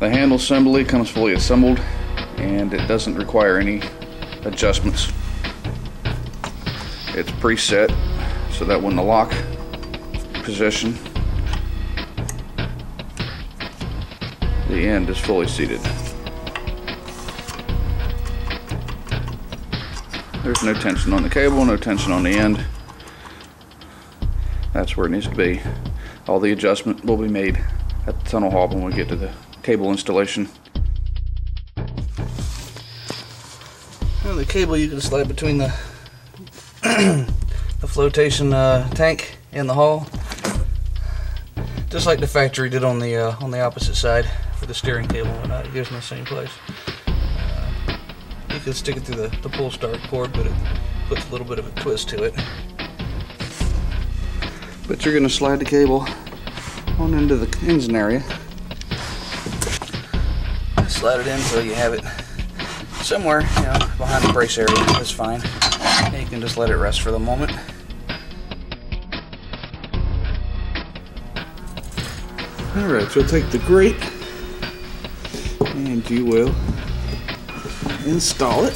The handle assembly comes fully assembled and it doesn't require any adjustments. It's preset so that when the lock position, the end is fully seated. There's no tension on the cable, no tension on the end. That's where it needs to be. All the adjustment will be made at the tunnel hall when we get to the cable installation. Now the cable you can slide between the the flotation tank and the hull, just like the factory did on the opposite side for the steering cable. It goes in the same place. You can stick it through the pull start cord, but it puts a little bit of a twist to it. But you're going to slide the cable on into the engine area. Slide it in so you have it somewhere, behind the brace area. That's fine. And you can just let it rest for the moment. Alright, so take the grate and you will install it.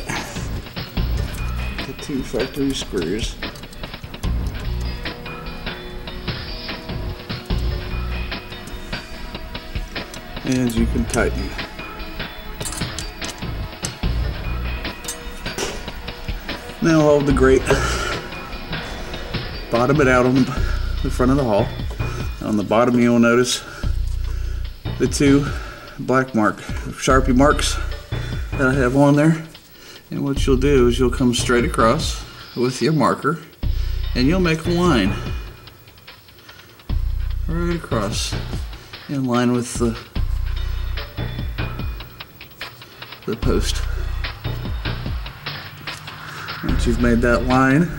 The 2 factory screws. And you can tighten. Now hold the grate, bottom it out on the front of the hull. On the bottom you'll notice the 2 black Sharpie marks that I have on there. And what you'll do is you'll come straight across with your marker and you'll make a line right across in line with the post. Once you've made that line,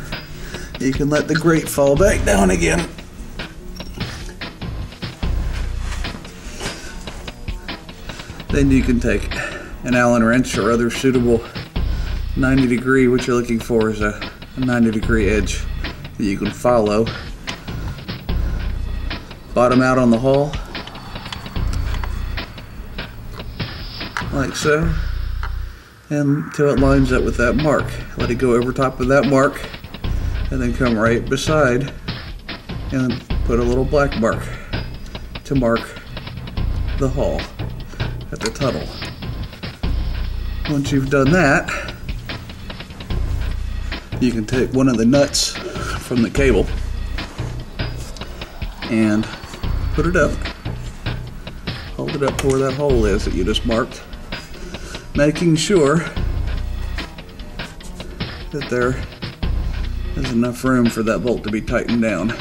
you can let the grate fall back down again. Then you can take an Allen wrench or other suitable 90 degree, what you're looking for is a 90 degree edge that you can follow. Bottom out on the hull, like so, and until it lines up with that mark. Let it go over top of that mark and then come right beside and put a little black mark to mark the hull at the tunnel. Once you've done that, you can take one of the nuts from the cable and put it up, hold it up to where that hole is that you just marked, making sure that there is enough room for that bolt to be tightened down.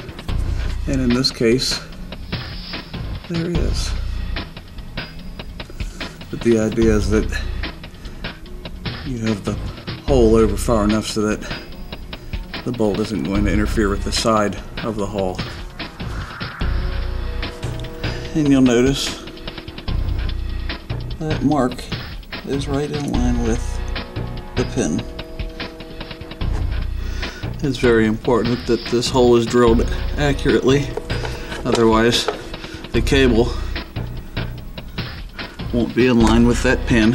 And in this case, there is. But the idea is that you have the hole over far enough so that the bolt isn't going to interfere with the side of the hull. And you'll notice that mark is right in line with the pin. It's very important that this hole is drilled accurately, otherwise the cable won't be in line with that pin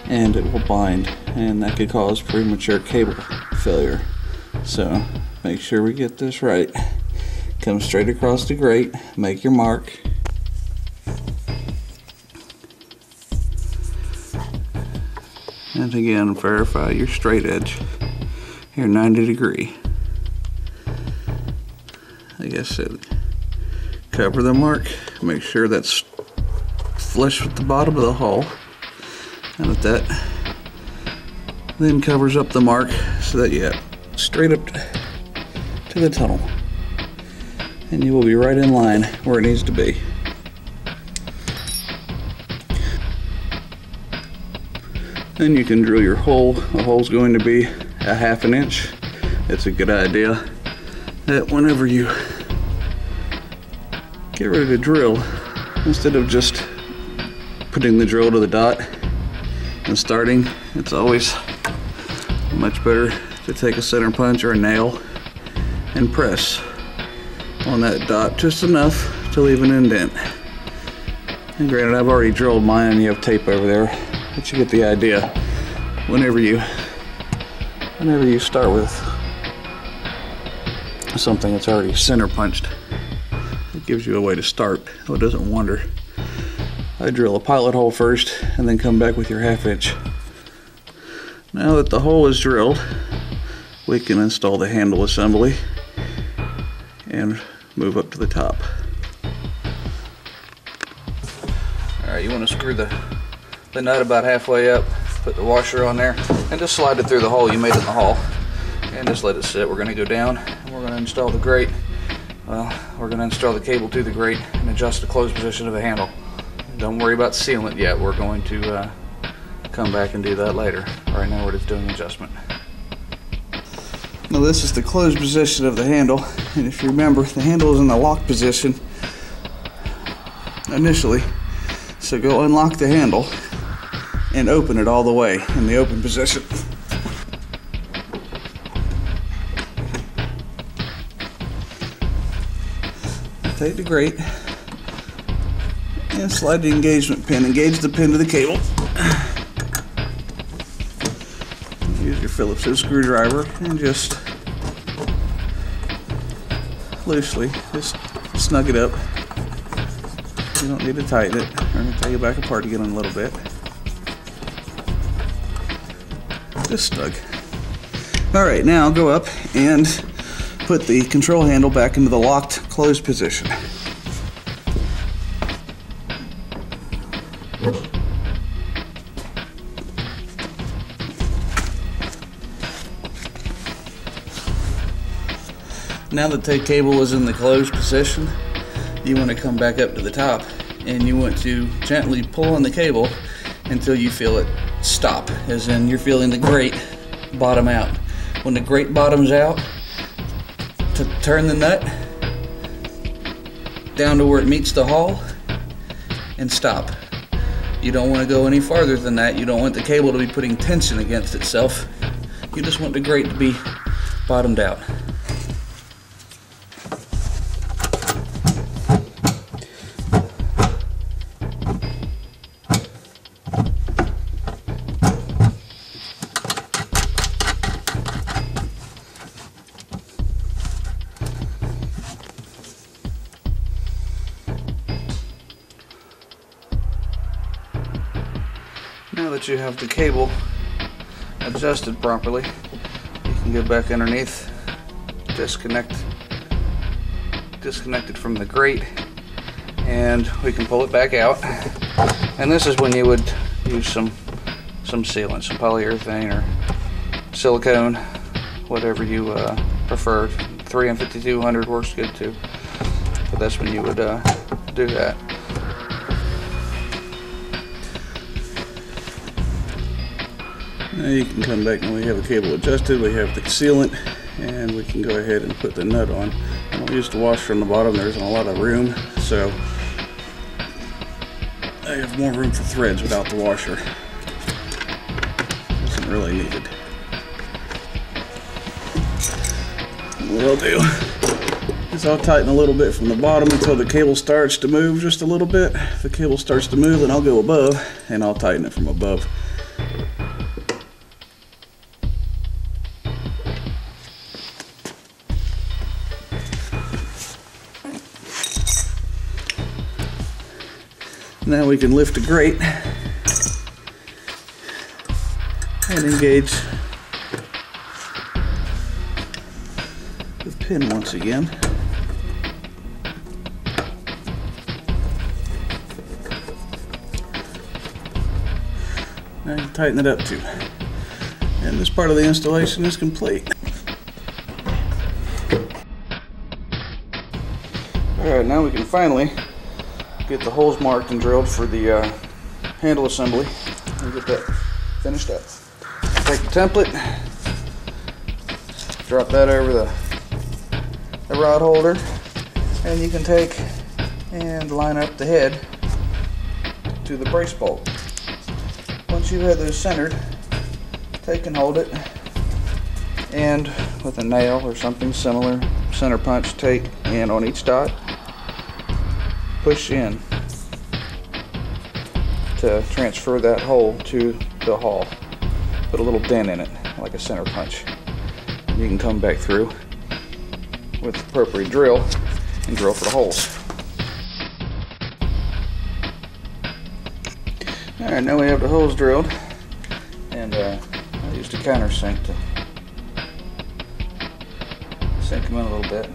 and it will bind, and that could cause premature cable failure. So make sure we get this right. Come straight across the grate, make your mark, and again verify your straight edge, your 90 degree. Like I said, cover the mark, make sure that's flush with the bottom of the hull, and that then covers up the mark so that you get straight up to the tunnel, and you will be right in line where it needs to be. Then you can drill your hole. The hole's going to be a 1/2 inch. It's a good idea that whenever you get ready to drill, instead of just putting the drill to the dot and starting, it's always much better to take a center punch or a nail and press on that dot just enough to leave an indent. And granted, I've already drilled mine and you have tape over there, but you get the idea. Whenever you start with something that's already center punched, it gives you a way to start so it doesn't wander. I drill a pilot hole first and then come back with your 1/2 inch. Now that the hole is drilled, we can install the handle assembly and move up to the top. Alright, you want to screw the nut about halfway up, put the washer on there, and just slide it through the hole you made in the hull. And just let it sit. We're going to go down and we're going to install the grate. Well, we're going to install the cable to the grate and adjust the closed position of the handle. Don't worry about sealing it yet. We're going to come back and do that later. Right now we're just doing adjustment. Now this is the closed position of the handle, and if you remember, the handle is in the locked position initially. So go unlock the handle and open it all the way in the open position. Take the grate and slide the engagement pin. Engage the pin to the cable. Use your Phillips head screwdriver and just loosely just snug it up. You don't need to tighten it. I'm going to take it back apart again in a little bit. Just snug. Alright, now go up and put the control handle back into the locked closed position. Now that the cable is in the closed position, you want to come back up to the top and you want to gently pull on the cable until you feel it stop, as in you're feeling the grate bottom out. When the grate bottoms out, to turn the nut down to where it meets the hull and stop. You don't want to go any farther than that. You don't want the cable to be putting tension against itself. You just want the grate to be bottomed out. Now that you have the cable adjusted properly, you can go back underneath, disconnect it from the grate, and we can pull it back out. And this is when you would use some sealant, some polyurethane or silicone, whatever you prefer. 3M5200 works good too, but that's when you would do that. Now you can come back and we have the cable adjusted, we have the sealant, and we can go ahead and put the nut on. I don't use the washer on the bottom, there isn't a lot of room, so I have more room for threads without the washer. Isn't really needed. What I'll do is I'll tighten a little bit from the bottom until the cable starts to move just a little bit. If the cable starts to move, then I'll go above and I'll tighten it from above. Now we can lift the grate and engage the pin once again. And tighten it up too. And this part of the installation is complete. Alright, now we can finally get the holes marked and drilled for the handle assembly and get that finished up. Take the template, drop that over the rod holder, and you can take and line up the head to the brace bolt. Once you have those centered, take and hold it, and with a nail or something similar, center punch, take and on each dot, push in. to transfer that hole to the hull. Put a little dent in it, like a center punch. You can come back through with the appropriate drill and drill for the holes. Alright, now we have the holes drilled, and I used a countersink to sink them in a little bit.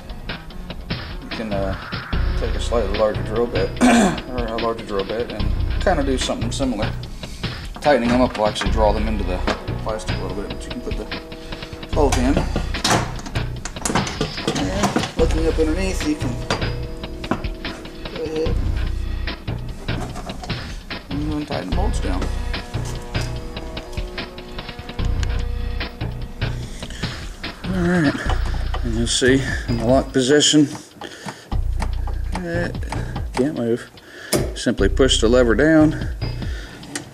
You can take a slightly larger drill bit, or a larger drill bit, and kind of do something similar. Tightening them up will actually draw them into the plastic a little bit, but you can put the bolt in. And looking up underneath, you can go ahead and tighten the bolts down. Alright, and you'll see in the lock position, can't move. Simply push the lever down,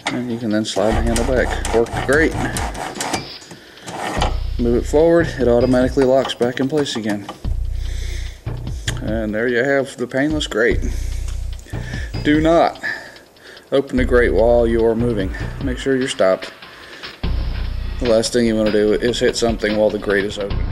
and you can then slide the handle back. Work the grate, move it forward, it automatically locks back in place again. And there you have the painless grate. Do not open the grate while you're moving. Make sure you're stopped. The last thing you want to do is hit something while the grate is open.